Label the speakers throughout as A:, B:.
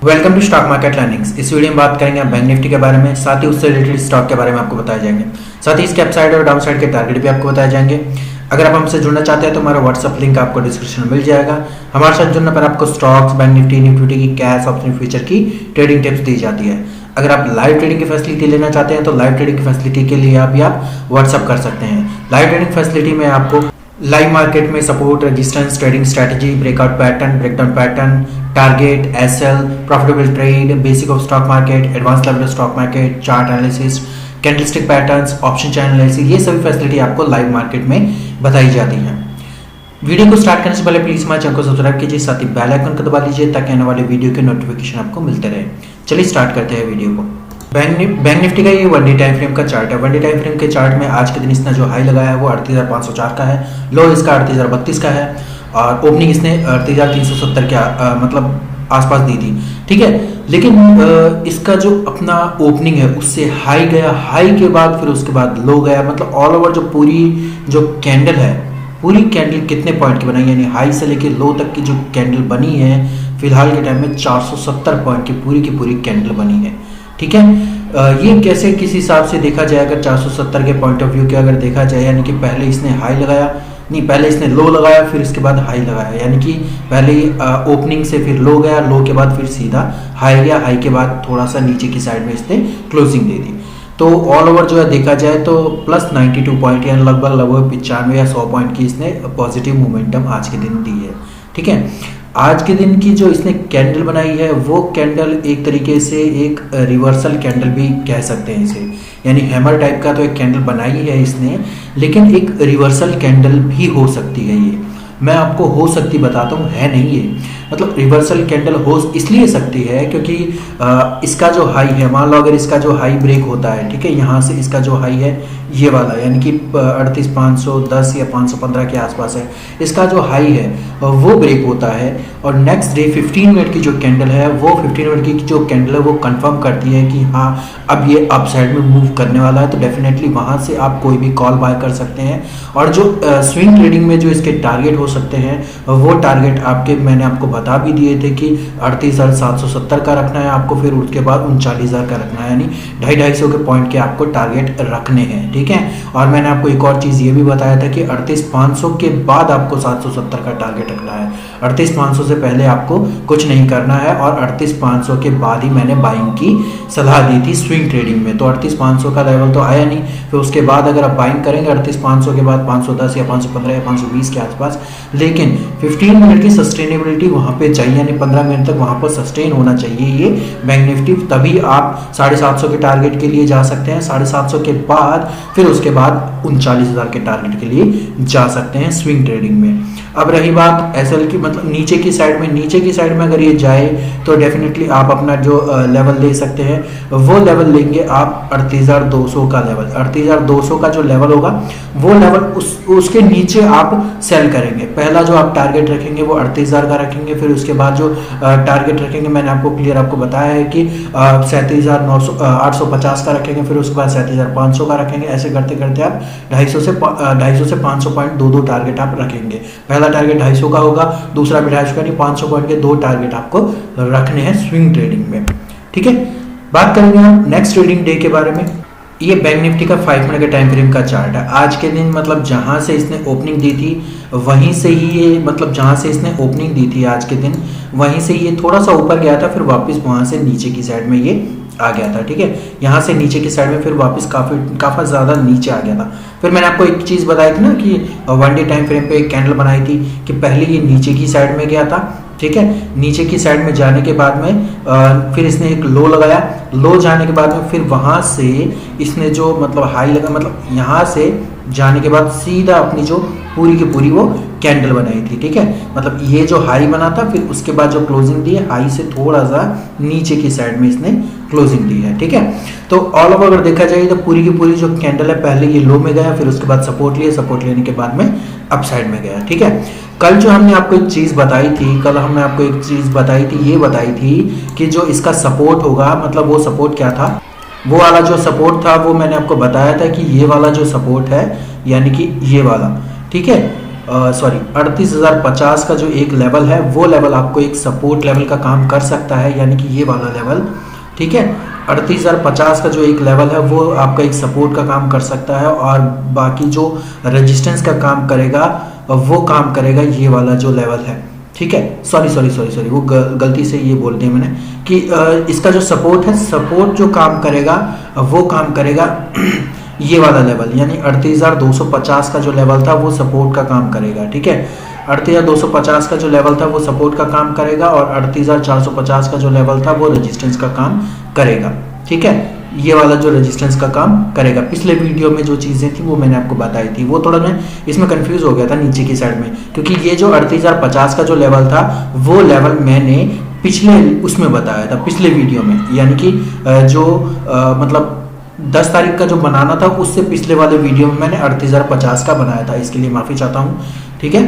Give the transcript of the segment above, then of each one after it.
A: Welcome to stock market learnings. इस video में बात करेंगे बैंक निफ्टी के बारे में, साथ ही उससे रिलेटेड स्टॉक के बारे में आपको बताए जाएंगे। साथ ही इसके अपसाइड और डाउन साइड के टारगेट भी आपको बताए जाएंगे। अगर आप हमसे जुड़ना चाहते हैं तो हमारा व्हाट्सअप लिंक आपको डिस्क्रिप्शन में मिल जाएगा। हमारे साथ जुड़ने पर आपको स्टॉक्स, बैंक निफ्टी, निफ्टी की कैश, ऑप्शन, फ्यूचर की ट्रेडिंग टिप्स दी जाती है। अगर आप लाइव ट्रेडिंग की फैसिलिटी लेना चाहते हैं तो लाइव ट्रेडिंग की फैसिलिटी के लिए आप व्हाट्सअप कर सकते हैं। लाइव ट्रेडिंग फैसिलिटी में आपको लाइव मार्केट में support, resistance, trading strategy, breakout pattern, breakdown pattern, target, SL, profitable trade, basic of stock market, advance level of stock market, chart analysis, candlestick patterns, option channel analysis, ये सभी facility आपको live market में बताई जाती है। Video को start करने से पहले प्लीज हमारे चैनल को सब्सक्राइब कीजिए, साथ ही बेल आइकन को दबा लीजिए ताकि आने वाले वीडियो के नोटिफिकेशन आपको मिलते रहे। चलिए स्टार्ट करते हैं वीडियो को। बैंक निफ्टी का ये वन डे टाइम फ्रेम का चार्ट है। वन डे टाइम फ्रेम के चार्ट में आज के दिन इसने जो हाई लगाया है वो 38,504 का है, लो इसका 38,032 का है और ओपनिंग इसने 38,370 के मतलब आसपास दी थी। ठीक है, लेकिन इसका जो अपना ओपनिंग है उससे हाई गया, हाई के बाद फिर उसके बाद लो गया। मतलब ऑल ओवर जो पूरी जो कैंडल है, पूरी कैंडल कितने पॉइंट की बनाई, यानी हाई से लेके लो तक की जो कैंडल बनी है फिलहाल के टाइम में 470 पॉइंट की पूरी कैंडल बनी है। ठीक है, ये कैसे किस हिसाब से देखा जाए, अगर 470 के पॉइंट ऑफ व्यू के अगर देखा जाए, यानी कि पहले इसने हाई लगाया, नहीं पहले इसने लो लगाया फिर इसके बाद हाई लगाया, यानी कि पहले ओपनिंग से फिर लो गया, लो के बाद फिर सीधा हाई गया, हाई के बाद थोड़ा सा नीचे की साइड में इसने क्लोजिंग दे दी। तो ऑल ओवर जो है देखा जाए तो प्लस 92 पॉइंट यानी लगभग 95 या 100 पॉइंट की इसने पॉजिटिव मोमेंटम आज के दिन दी है। ठीक है, आज के दिन की जो इसने कैंडल बनाई है वो कैंडल एक तरीके से एक रिवर्सल कैंडल भी कह सकते हैं इसे, यानी हैमर टाइप का तो एक कैंडल बनाई है इसने, लेकिन एक रिवर्सल कैंडल भी हो सकती है। ये मैं आपको हो सकती बताता हूँ, है नहीं ये। मतलब रिवर्सल कैंडल हो इसलिए सकती है क्योंकि इसका जो हाई है, मान लो अगर इसका जो हाई ब्रेक होता है, ठीक है, यहाँ से इसका जो हाई है ये वाला, यानी कि 38,510 या 515 के आसपास है, इसका जो हाई है वो ब्रेक होता है और नेक्स्ट डे 15 मिनट की जो कैंडल है वो 15 मिनट की जो कैंडल है वो कंफर्म करती है कि हाँ अब ये अप साइड में मूव करने वाला है, तो डेफिनेटली वहाँ से आप कोई भी कॉल बाय कर सकते हैं। और जो स्विंग ट्रेडिंग में जो इसके टारगेट हो सकते हैं वो टारगेट आपके मैंने आपको बता भी दिए थे कि 38,770 का रखना है आपको, फिर उसके बाद 39,000 का रखना है, यानी 250 के पॉइंट के आपको टारगेट रखने हैं। ठीक है, और मैंने आपको एक और चीज़ ये भी बताया था कि 38,500 के बाद आपको 770 का टारगेट रखना है। 38,500 से पहले आपको कुछ नहीं करना है और 38,500 के बाद ही मैंने बाइंग की सलाह दी थी स्विंग ट्रेडिंग में। तो 38,500 का लेवल तो आया नहीं, फिर उसके बाद अगर आप बाइंग करेंगे 38,500 के बाद 510 या 515 या 520 के आसपास, लेकिन 15 मिनट की सस्टेनेबिलिटी वहाँ पे चाहिए, यानी 15 मिनट तक वहाँ पर सस्टेन होना चाहिए ये बैंक निफ्टी, तभी आप 750 के टारगेट के लिए जा सकते हैं। 750 के बाद फिर उसके बाद 39,000 के टारगेट के लिए जा सकते हैं स्विंग ट्रेडिंग में। अब रही बात एसएल की, मतलब नीचे की साइड में अगर ये जाए तो डेफिनेटली आप अपना जो लेवल ले सकते हैं वो लेवल लेंगे आप 38,200 का लेवल। 38,200 का जो लेवल होगा वो लेवल उसके नीचे आप सेल करेंगे। पहला जो आप टारगेट रखेंगे वो 38,000 का रखेंगे, फिर उसके बाद जो टारगेट रखेंगे मैंने आपको क्लियर आपको बताया है कि 37,850 का रखेंगे, फिर उसके बाद 37,500 का रखेंगे। ऐसे करते करते आप 250 से 500 पॉइंट दो टारगेट आप रखेंगे। पहला टारगेट 250 का होगा, दूसरा भी 250 का, नहीं 500 पॉइंट के दो टारगेट आपको रखने हैं स्विंग ट्रेडिंग में। ठीक है, बात करेंगे हम नेक्स्ट ट्रेडिंग डे के बारे में। ये बैंक निफ्टी का 5 मिनट के टाइम फ्रेम का चार्ट है। आज के दिन मतलब जहां से इसने ओपनिंग दी थी वहीं से ही ये, मतलब जहां से इसने ओपनिंग दी थी आज के दिन वहीं से ये थोड़ा सा ऊपर गया था, फिर वापस वहां से नीचे की साइड में ये आ गया था। ठीक है, यहाँ से नीचे की साइड में फिर वापस काफ़ी ज़्यादा नीचे आ गया था। फिर मैंने आपको एक चीज़ बताई थी ना कि वन डे टाइम फ्रेम पे एक कैंडल बनाई थी कि पहले ये नीचे की साइड में गया था। ठीक है, नीचे की साइड में जाने के बाद में फिर इसने एक लो लगाया, लो जाने के बाद में फिर वहाँ से इसने जो मतलब हाई लगा, मतलब यहाँ से जाने के बाद सीधा अपनी जो पूरी की पूरी वो कैंडल बनाई थी। ठीक है, मतलब ये जो हाई बना था फिर उसके बाद जो क्लोजिंग दी है हाई से थोड़ा सा नीचे की साइड में इसने क्लोजिंग दी है। ठीक है, तो ऑल ओवर अगर देखा जाए तो पूरी की पूरी जो कैंडल है पहले ये लो में गया, फिर उसके बाद सपोर्ट लिया, सपोर्ट लेने के बाद में अप साइड में गया। ठीक है, कल जो हमने आपको एक चीज़ बताई थी, ये बताई थी कि जो इसका सपोर्ट होगा, मतलब वो सपोर्ट क्या था, वो वाला जो सपोर्ट था वो मैंने आपको बताया था कि ये वाला जो सपोर्ट है यानी कि ये वाला। ठीक है, सॉरी 38,050 का जो एक लेवल है वो लेवल आपको एक सपोर्ट लेवल का काम कर सकता है, यानी कि ये वाला लेवल, ठीक है। 38,050 का जो एक लेवल है वो आपका एक सपोर्ट का काम कर सकता है, और बाकी जो रेजिस्टेंस का काम करेगा वो काम करेगा ये वाला जो लेवल है, ठीक है। सॉरी वो गलती से ये बोल दिया मैंने कि इसका जो सपोर्ट है, सपोर्ट जो काम करेगा वो काम करेगा ये वाला लेवल, यानी 38,250 का जो लेवल था वो सपोर्ट का काम करेगा, ठीक है। 38,250 का जो लेवल था वो सपोर्ट का काम करेगा, और 38,450 का जो लेवल था वो रेजिस्टेंस का काम करेगा, ठीक है। ये वाला जो रेजिस्टेंस का काम करेगा। पिछले वीडियो में जो चीज़ें थी वो मैंने आपको बताई थी, वो थोड़ा मैं इसमें कंफ्यूज हो गया था नीचे की साइड में, क्योंकि ये जो 38,050 का जो लेवल था वो लेवल मैंने पिछले उसमें बताया था, पिछले वीडियो में, यानी कि जो मतलब 10 तारीख का जो बनाना था उससे पिछले वाले वीडियो में मैंने 38,050 का बनाया था, इसके लिए माफ़ी चाहता हूँ, ठीक है।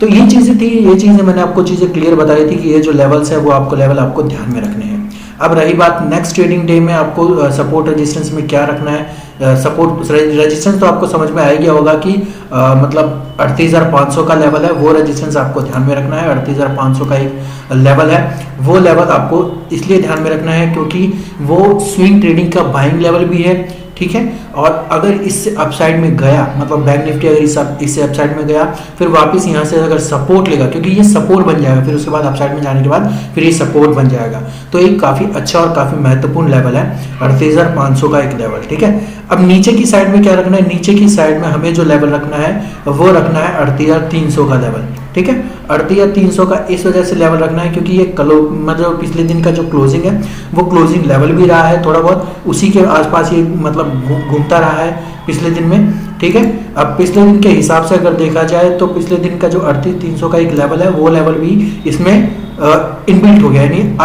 A: तो ये चीज़ें थी, ये चीज़ें मैंने आपको चीज़ें क्लियर बताई थी कि ये जो लेवल्स है वो आपको लेवल आपको ध्यान में रखने हैं। अब रही बात नेक्स्ट ट्रेडिंग डे में आपको सपोर्ट रेजिस्टेंस में क्या रखना है। सपोर्ट रेजिस्टेंस तो आपको समझ में आ गया होगा कि मतलब 38,500 का लेवल है, वो रेजिस्टेंस आपको ध्यान में रखना है। 38,500 का एक लेवल है, वो लेवल आपको इसलिए ध्यान में रखना है क्योंकि वो स्विंग ट्रेडिंग का बाइंग लेवल भी है, ठीक है। और अगर इससे अपसाइड में गया, मतलब बैंक निफ्टी अगर इससे अपसाइड में गया, फिर वापस यहाँ से अगर सपोर्ट लेगा, क्योंकि ये सपोर्ट बन जाएगा, फिर उसके बाद अपसाइड में जाने के बाद फिर ये सपोर्ट बन जाएगा, तो एक काफ़ी अच्छा और काफ़ी महत्वपूर्ण लेवल है 38,500 का एक लेवल, ठीक है। अब नीचे की साइड में क्या रखना है, नीचे की साइड में हमें जो लेवल रखना है वो रखना है 38,300 का लेवल, ठीक है। 38,300 का इस वजह से लेवल रखना है क्योंकि ये मतलब पिछले दिन का जो क्लोजिंग है वो क्लोजिंग लेवल भी रहा है, थोड़ा बहुत उसी के आसपास ये मतलब घूमता रहा है पिछले दिन में, ठीक है। अब पिछले दिन के हिसाब से अगर देखा जाए तो पिछले दिन का जो 38,300 का एक लेवल है वो लेवल भी इसमें इनबिल्ट हो गया, यानी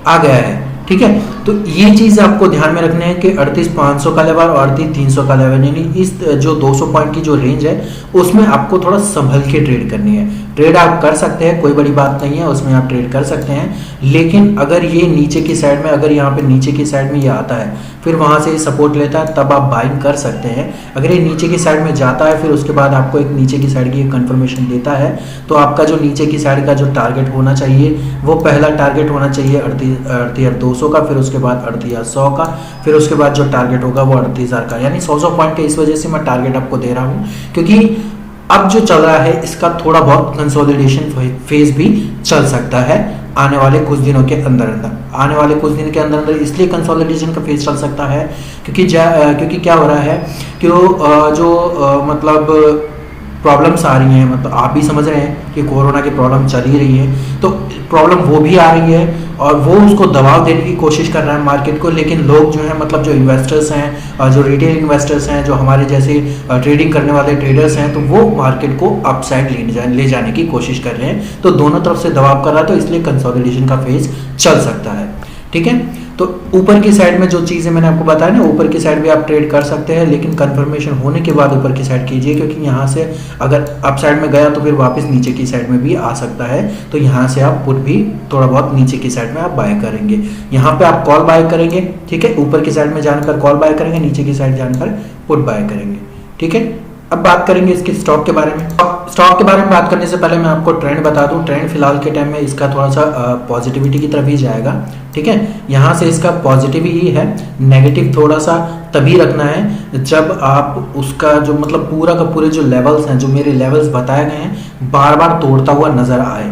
A: आ गया है, ठीक है। तो ये चीज आपको ध्यान में रखना है कि 38,500 का लेवल और 38,300 का लेवल, यानी इस जो 200 पॉइंट की जो रेंज है उसमें आपको थोड़ा संभल के ट्रेड करनी है। ट्रेड आप कर सकते हैं, कोई बड़ी बात नहीं है, उसमें आप ट्रेड कर सकते हैं, लेकिन अगर ये नीचे की साइड में, अगर यहाँ पे नीचे की साइड में ये आता है, फिर वहां से सपोर्ट लेता है, तब आप बाइंग कर सकते हैं। अगर ये नीचे की साइड में जाता है, फिर उसके बाद आपको एक नीचे की साइड की एक कंफर्मेशन देता है, तो आपका जो नीचे की साइड का जो टारगेट होना चाहिए वो पहला टारगेट होना चाहिए 38,200 का, फिर उसके बाद 38,100 का, फिर उसके बाद जो टारगेट होगा वो 38,000 का, यानी 100 पॉइंट के। इस वजह से मैं टारगेट आपको दे रहा हूँ क्योंकि अब जो चल रहा है इसका थोड़ा बहुत कंसोलिडेशन फेज भी चल सकता है आने वाले कुछ दिनों के अंदर इसलिए कंसोलिडेशन का फेज चल सकता है क्योंकि क्या हो रहा है कि मतलब प्रॉब्लम्स आ रही हैं, मतलब आप भी समझ रहे हैं कि कोरोना की प्रॉब्लम चल ही रही है, तो प्रॉब्लम वो भी आ रही है और वो उसको दबाव देने की कोशिश कर रहा है मार्केट को। लेकिन लोग जो है, मतलब जो इन्वेस्टर्स हैं, जो रिटेल इन्वेस्टर्स हैं, जो हमारे जैसे ट्रेडिंग करने वाले ट्रेडर्स हैं, तो वो मार्केट को अपसाइड ले जाने की कोशिश कर रहे हैं, तो दोनों तरफ से दबाव कर रहा है, तो इसलिए कंसोलिडेशन का फेज चल सकता है, ठीक है। तो ऊपर की साइड में जो चीज़ें मैंने आपको बताया ना, ऊपर की साइड भी आप ट्रेड कर सकते हैं, लेकिन कंफर्मेशन होने के बाद ऊपर की साइड कीजिए, क्योंकि यहाँ से अगर अप साइड में गया तो फिर वापस नीचे की साइड में भी आ सकता है, तो यहाँ से आप पुट भी थोड़ा बहुत नीचे की साइड में आप बाय करेंगे। यहाँ पे आप कॉल बाय करेंगे, ठीक है, ऊपर की साइड में जानकर कॉल बाय करेंगे, नीचे की साइड जानकर पुट बाय करेंगे, ठीक है। अब बात करेंगे इसके स्टॉक के बारे में। स्टॉक के बारे में बात करने से पहले मैं आपको ट्रेंड बता दूं। ट्रेंड फिलहाल के टाइम में इसका थोड़ा सा पॉजिटिविटी की तरफ ही जाएगा, ठीक है। यहाँ से इसका पॉजिटिव ही है, नेगेटिव थोड़ा सा तभी रखना है जब आप उसका जो मतलब पूरा का पूरे जो लेवल्स हैं, जो मेरे लेवल्स बताए गए हैं, बार बार तोड़ता हुआ नजर आए,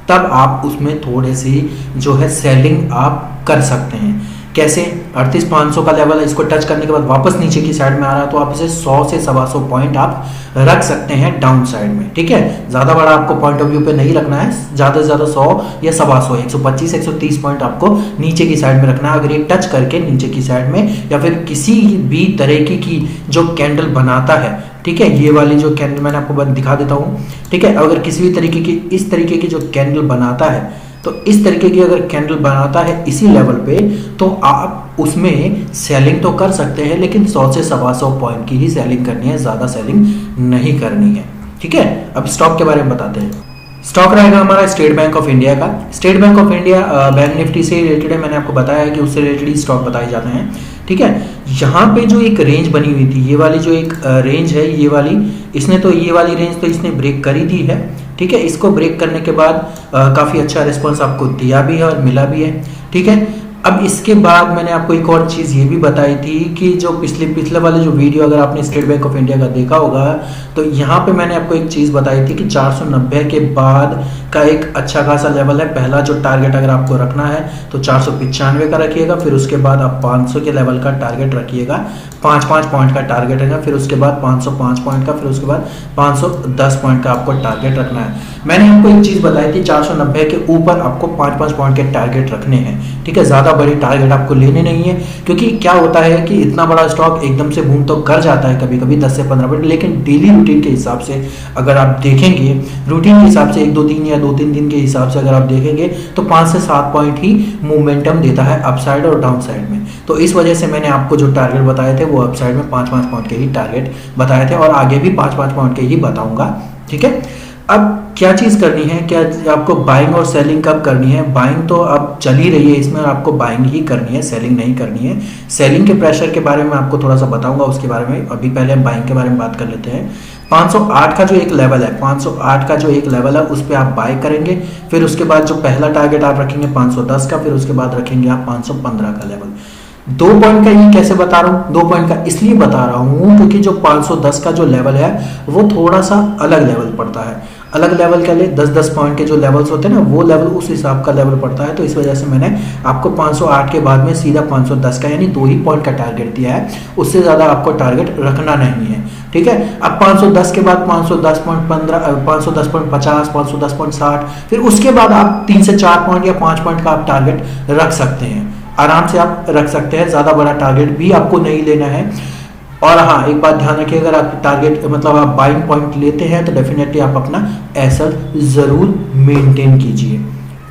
A: तब आप उसमें थोड़ी सी जो है सेलिंग आप कर सकते हैं। कैसे? 38,500 का लेवल है, इसको टच करने के बाद वापस नीचे की साइड में आ रहा है, तो आप इसे 100 से 125 पॉइंट आप रख सकते हैं डाउन साइड में, ठीक है। ज्यादा बड़ा आपको पॉइंट ऑफ व्यू पे नहीं रखना है, ज्यादा से ज्यादा 100 या 125, 125, 130 पॉइंट आपको नीचे की साइड में रखना है। अगर ये टच करके नीचे की साइड में या फिर किसी भी तरीके की जो कैंडल बनाता है, ठीक है, ये वाली जो कैंडल मैंने आपको दिखा देता हूँ, ठीक है, अगर किसी भी तरीके की इस तरीके की जो कैंडल बनाता है, तो इस तरीके की अगर कैंडल बनाता है इसी लेवल पे, तो आप उसमें सेलिंग तो कर सकते हैं, लेकिन 100 से 125 पॉइंट की ही सेलिंग करनी है, ज्यादा सेलिंग नहीं करनी है, ठीक है। अब स्टॉक के बारे में बताते हैं। स्टॉक रहेगा हमारा स्टेट बैंक ऑफ इंडिया का। State bank of India bank Nifty से रिलेटेड है, मैंने आपको बताया है कि उससे रिलेटेड स्टॉक बताए जाते हैं, ठीक है। यहाँ पे जो एक रेंज बनी हुई थी, ये वाली जो एक रेंज है, ये वाली, इसने तो ये वाली रेंज तो इसने ब्रेक कर ही दी है, ठीक है। इसको ब्रेक करने के बाद काफ़ी अच्छा रिस्पॉन्स आपको दिया भी है और मिला भी है, ठीक है। अब इसके बाद मैंने आपको एक और चीज़ ये भी बताई थी कि जो पिछले वाले जो वीडियो अगर आपने स्टेट बैंक ऑफ इंडिया का देखा होगा, तो यहाँ पे मैंने आपको एक चीज़ बताई थी कि 490 के बाद का एक अच्छा खासा लेवल है। पहला जो टारगेट अगर आपको रखना है तो 495 का रखिएगा, फिर उसके बाद आप 500 के लेवल का टारगेट रखिएगा, 5-5 पॉइंट का टारगेट है, फिर उसके बाद 505 पॉइंट का, फिर उसके बाद 510 पॉइंट का आपको टारगेट रखना है। मैंने आपको एक चीज़ बताई थी, 490 के ऊपर आपको 5-5 पॉइंट के टारगेट रखने हैं, ठीक है। ज़्यादा बड़े टारगेट आपको लेने नहीं है, क्योंकि क्या होता है कि इतना बड़ा स्टॉक एकदम से बूम तो कर जाता है कभी कभी 10 से 15%, लेकिन डेली रूटीन के हिसाब से अगर आप देखेंगे, रूटीन के हिसाब से 1-2-3 या 2-3 दिन के हिसाब से अगर आप देखेंगे तो 5 से 7 पॉइंट ही मोमेंटम देता है अपसाइड और डाउन साइड में। तो इस वजह से मैंने आपको जो टारगेट बताए थे वो अपसाइड में 5-5 पॉइंट के ही टारगेट बताए थे, और आगे भी 5-5 पॉइंट के ही बताऊंगा, ठीक है। अब क्या चीज़ करनी है, क्या आपको बाइंग और सेलिंग कब करनी है? बाइंग तो अब चल ही रही है, इसमें आपको बाइंग ही करनी है, सेलिंग नहीं करनी है। सेलिंग के प्रेशर के बारे में आपको थोड़ा सा बताऊंगा, उसके बारे में अभी पहले हम बाइंग के बारे में बात कर लेते हैं। 508 का जो एक लेवल है, 508 का जो एक लेवल है उस पर आप बाय करेंगे, फिर उसके बाद जो पहला टारगेट आप रखेंगे 510 का, फिर उसके बाद रखेंगे आप 515 का लेवल। 2 पॉइंट का ये कैसे बता रहा हूँ? 2 पॉइंट का इसलिए बता रहा हूँ क्योंकि जो 510 का जो लेवल है वो थोड़ा सा अलग लेवल पड़ता है। अलग लेवल के लिए 10-10 पॉइंट के जो लेवल्स होते हैं ना, वो लेवल उस हिसाब का लेवल पड़ता है। तो इस वजह से मैंने आपको 508 के बाद में सीधा 510 का यानी 2 ही पॉइंट का टारगेट दिया है, उससे ज़्यादा आपको टारगेट रखना नहीं है, ठीक है। अब 510 के बाद 510.15, 510.50, 510.60, फिर उसके बाद आप 3 से 4 पॉइंट या 5 पॉइंट का आप टारगेट रख सकते हैं, आराम से आप रख सकते हैं। ज़्यादा बड़ा टारगेट भी आपको नहीं लेना है। और हाँ, एक बात ध्यान रखिए, अगर आप टारगेट मतलब आप बाइंग पॉइंट लेते हैं तो डेफिनेटली आप अपना एसएल जरूर मेंटेन कीजिए,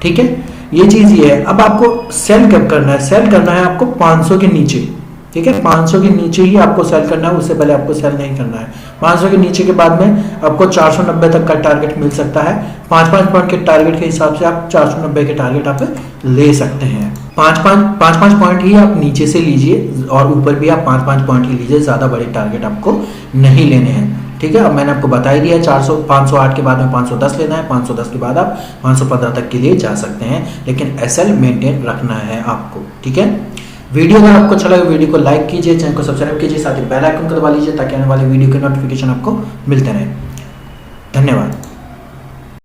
A: ठीक है। ये चीज़ ये है। अब आपको सेल कब करना है? सेल करना है आपको 500 के नीचे, ठीक है। 500 के नीचे ही आपको सेल करना है, उससे पहले आपको सेल नहीं करना है। 500 के नीचे के बाद में आपको 490 तक का टारगेट मिल सकता है। 5-5 पॉइंट के टारगेट के हिसाब से आप 490 के टारगेट आप ले सकते हैं। 5-5 पॉइंट ही आप नीचे से लीजिए और ऊपर भी आप 5-5 पॉइंट ही लीजिए, ज़्यादा बड़े टारगेट आपको नहीं लेने हैं, ठीक है। अब मैंने आपको बता ही दिया, 508 के बाद में 510 लेना है, 510 के बाद आप 515 तक के लिए जा सकते हैं, लेकिन एसएल मेंटेन रखना है आपको, ठीक है। वीडियो अगर आपको अच्छा लगे वीडियो को लाइक कीजिए, चैनल को सब्सक्राइब कीजिए, साथ ही बेल आइकन को दबा लीजिए ताकि आने वाले वीडियो के नोटिफिकेशन आपको मिलते रहे। धन्यवाद।